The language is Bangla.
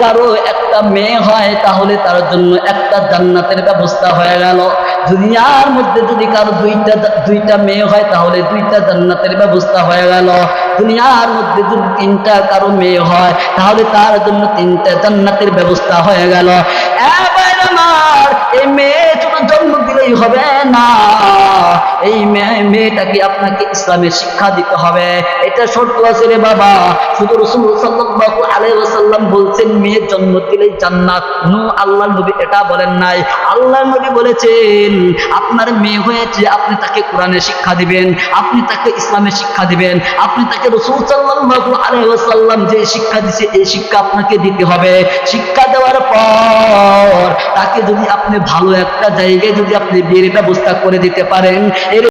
কারো একটা মেয়ে হয় তাহলে তার জন্য একটা জান্নাতের ব্যবস্থা হয়ে গেল। দুনিয়ার মধ্যে যদি কারো দুইটা মেয়ে হয় তাহলে দুইটা জান্নাতের ব্যবস্থা হয়ে গেল। দুনিয়ার মধ্যে যদি তিনটা কারো মেয়ে হয় তাহলে তার জন্য তিনটা জান্নাতের ব্যবস্থা হয়ে গেল। আমার এই মেয়ে শুধু জন্ম দিলেই হবে না, এই মেয়েটাকে আপনাকে ইসলামের শিক্ষা দিতে হবে। এটা শর্ত আছে রে বাবা। শুধু রাসূল সাল্লাল্লাহু আলাইহি ওয়াসাল্লাম বলছেন মেয়ে জন্ম দিলেই জান্নাত, আল্লাহর নবী এটা বলেন নাই। আল্লাহর নবী বলেছেন আপনার মেয়ে হয়েছে, আপনি তাকে কোরআনের শিক্ষা দিবেন, আপনি তাকে ইসলামের শিক্ষা দিবেন, আপনি তাকে রাসূল সাল্লাল্লাহু আলাইহি ওয়াসাল্লাম যে শিক্ষা দিয়েছে এই শিক্ষা আপনাকে দিতে হবে। শিক্ষা দেওয়ার পর তাকে যদি আপনি ভালো একটা জায়গায় যদি আপনি বিয়ের ব্যবস্থা করে দিতে পারেন, এর